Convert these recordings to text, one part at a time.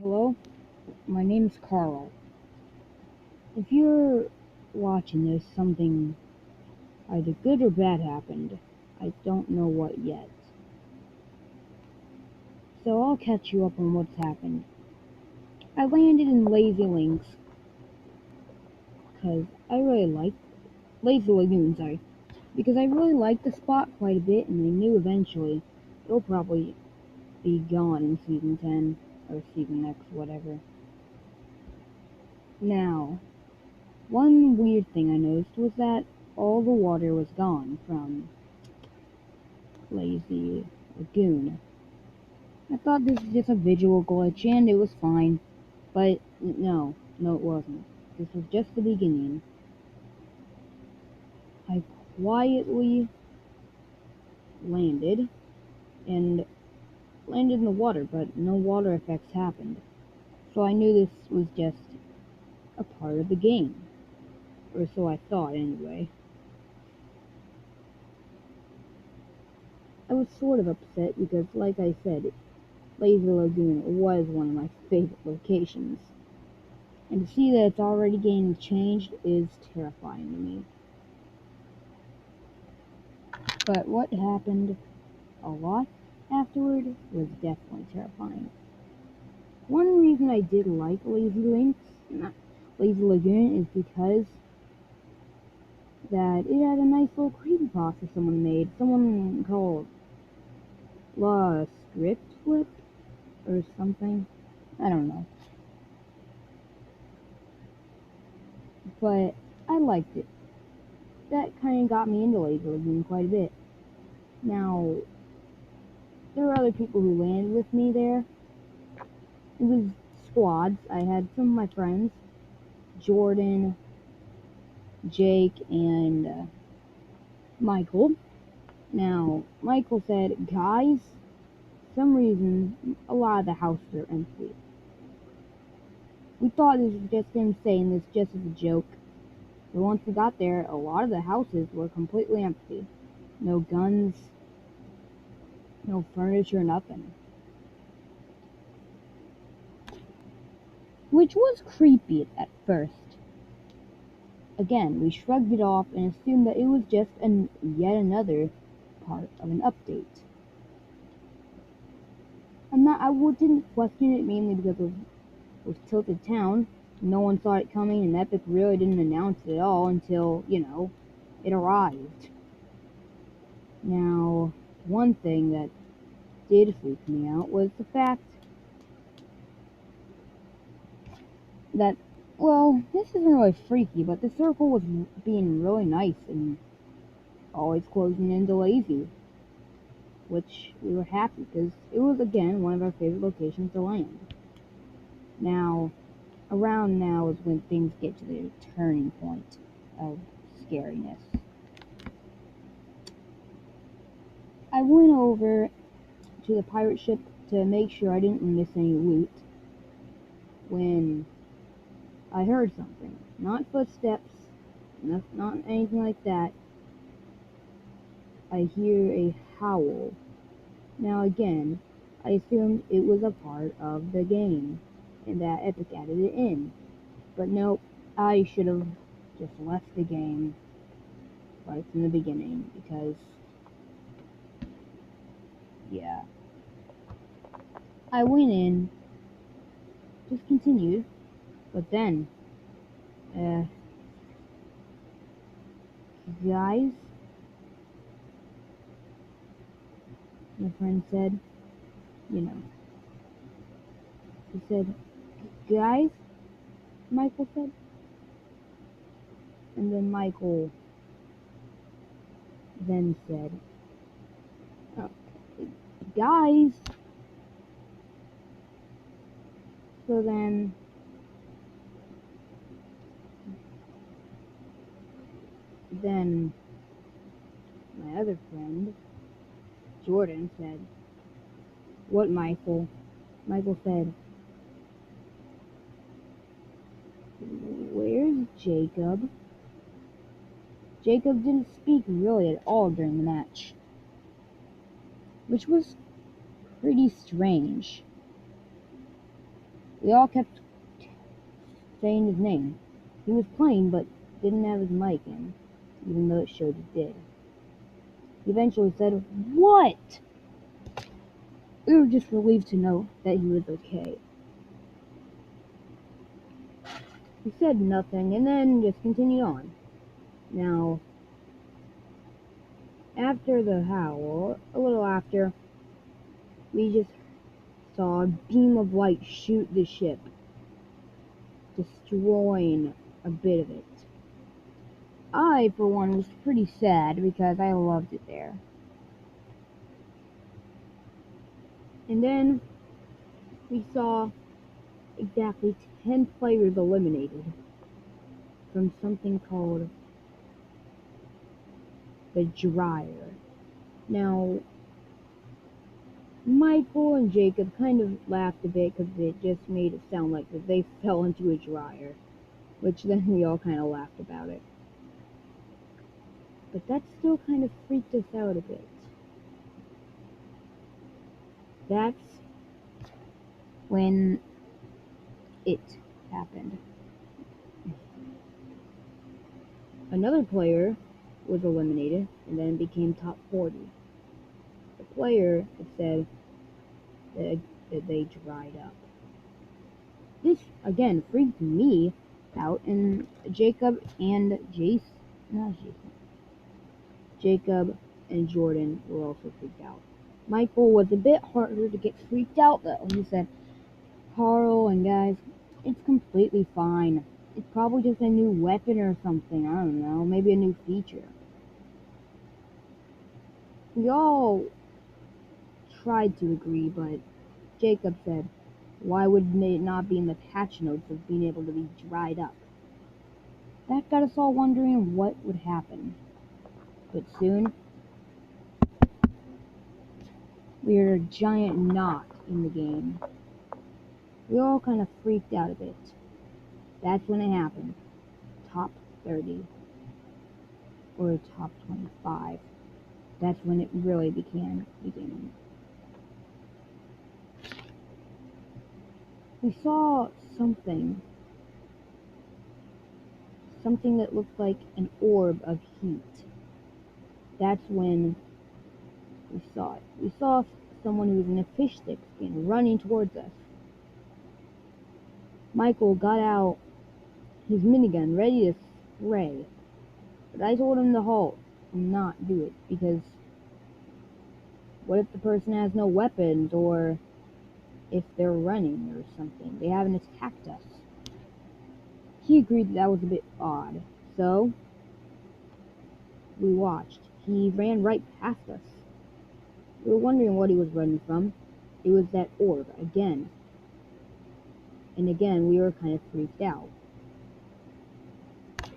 Hello, my name's Carl. If you're watching this, something either good or bad happened. I don't know what yet. So I'll catch you up on what's happened. I landed in Lazy Links because I really like Lazy Lagoon, sorry. Because I really liked the spot quite a bit and I knew eventually it'll probably be gone in season 10 or season X, whatever. Now, one weird thing I noticed was that all the water was gone from Lazy Lagoon. I thought this was just a visual glitch and it was fine, but no it wasn't. This was just the beginning. I quietly landed and landed in the water, but no water effects happened. So I knew this was just a part of the game. Or so I thought anyway. I was sort of upset because, like I said, Lazy Lagoon was one of my favorite locations. And to see that it's already getting changed is terrifying to me. But what happened a lot afterward was definitely terrifying. One reason I did like not Lazy Lagoon, is because that it had a nice little creepypasta someone made. Someone called La Script Flip or something. I don't know. But I liked it. That kind of got me into Lazy Lagoon quite a bit. Now, there were other people who landed with me there. It was squads. I had some of my friends, Jordan, Jake, and Michael. Now, Michael said, guys, for some reason, a lot of the houses are empty. We thought this was just him saying this just as a joke. But once we got there, a lot of the houses were completely empty. No guns, no furniture, nothing. Which was creepy at first. Again, we shrugged it off and assumed that it was just yet another part of an update. I didn't question it mainly because it was Tilted Town. No one saw it coming, and Epic really didn't announce it at all until, it arrived. Now, one thing that did freak me out was the fact that, well, this isn't really freaky, but the circle was being really nice and always closing into Lazy, which we were happy because it was, again, one of our favorite locations to land. Now, around now is when things get to their turning point of scariness. I went over to the pirate ship to make sure I didn't miss any loot when I heard something. Not footsteps, not anything like that. I hear a howl. Now again, I assumed it was a part of the game and that Epic added it in. But nope, I should have just left the game right from the beginning because, yeah. I went in, just continued, but then, uh, guys, my friend said, you know, he said, guys, Michael said, and then Michael then said, oh, guys, so then my other friend, Jordan, said, what, Michael? Michael said, where's Jacob? Jacob didn't speak really at all during the match, which was pretty strange. We all kept saying his name. He was playing, but didn't have his mic in, even though it showed he did. He eventually said, "What?" We were just relieved to know that he was okay. He said nothing, and then just continued on. Now, after the howl, a little after, we just saw a beam of light shoot the ship, destroying a bit of it. I, for one, was pretty sad because I loved it there. And then we saw exactly 10 players eliminated from something called the dryer. Now, Michael and Jacob kind of laughed a bit because it just made it sound like that they fell into a dryer, which then we all kind of laughed about it. But that still kind of freaked us out a bit. That's when it happened. Another player was eliminated and then became top 40. The player had said that they dried up. This, again, freaked me out, and Jacob and Jacob and Jordan were also freaked out. Michael was a bit harder to get freaked out, though. He said, "Carl and guys, it's completely fine. It's probably just a new weapon or something. I don't know, maybe a new feature." We all tried to agree, but Jacob said, "Why would it not be in the patch notes of being able to be dried up?" That got us all wondering what would happen. But soon, we heard a giant knock in the game. We all kind of freaked out a bit. That's when it happened. Top 30. Or top 25. That's when it really began beginning. We saw something that looked like an orb of heat. That's when we saw it. We saw someone who was in a fish stick skin running towards us. Michael got out his minigun ready to spray, but I told him to halt and not do it, because what if the person has no weapons, or if they're running or something? They haven't attacked us. He agreed that was a bit odd, so we watched. He ran right past us. We were wondering what he was running from. It was that orb again. And again, we were kind of freaked out.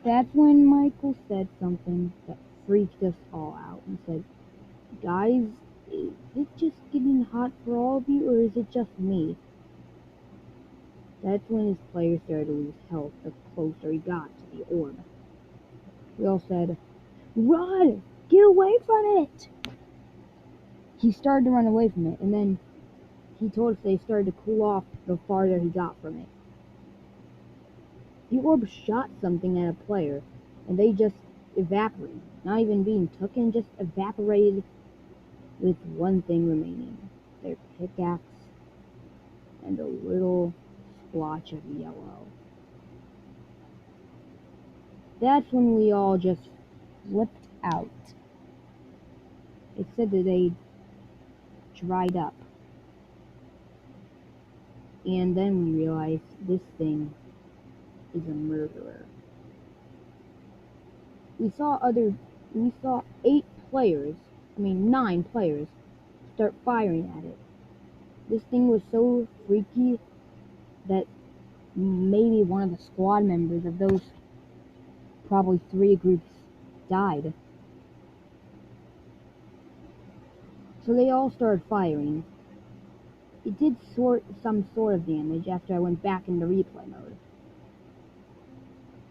That's when Michael said something that freaked us all out. He said, "Guys, is it just getting hot for all of you, or is it just me?" That's when his players started to lose health the closer he got to the orb. We all said, "Run! Get away from it!" He started to run away from it, and then he told us they started to cool off the farther he got from it. The orb shot something at a player, and they just evaporated. Not even being taken, just evaporated with one thing remaining. Their pickaxe and a little splotch of yellow. That's when we all just flipped out. It said that they dried up. And then we realized this thing is a murderer. We saw 9 players, start firing at it. This thing was so freaky that maybe one of the squad members of those probably 3 groups died. So they all started firing. It did some sort of damage after I went back into replay mode.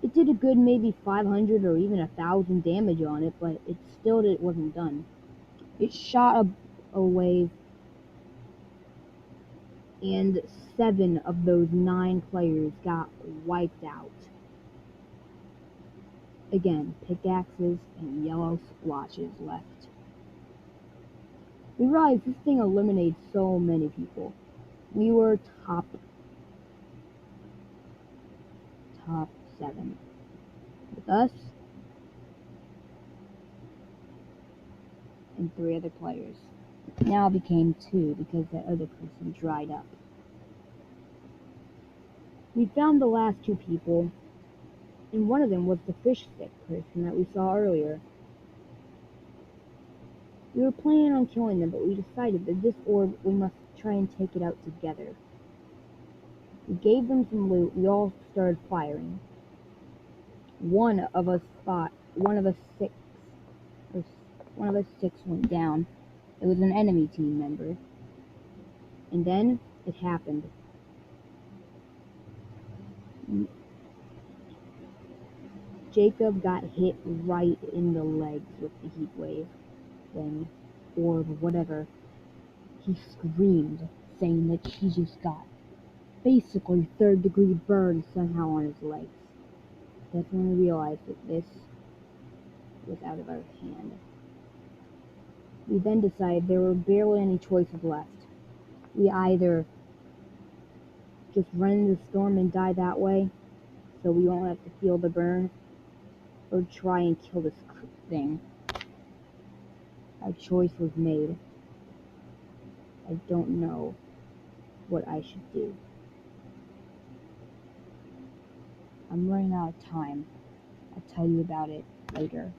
It did a good maybe 500 or even 1,000 damage on it, but it still wasn't done. It shot a wave and 7 of those 9 players got wiped out. Again, pickaxes and yellow splotches left. We realized this thing eliminated so many people. We were top 7. With us and 3 other players. Now it became 2 because that other person dried up. We found the last 2 people, and one of them was the fish stick person that we saw earlier. We were planning on killing them, but we decided that this orb, we must try and take it out together. We gave them some loot. We all started firing. One of us 6 went down. It was an enemy team member. And then it happened. Jacob got hit right in the legs with the heat wave thing, or whatever. He screamed, saying that he just got basically 3rd-degree burn somehow on his legs. That's when we realized that this was out of our hand. We then decided there were barely any choices left. We either just run into the storm and die that way, so we won't have to feel the burn, or try and kill this thing. Our choice was made. I don't know what I should do. I'm running out of time. I'll tell you about it later.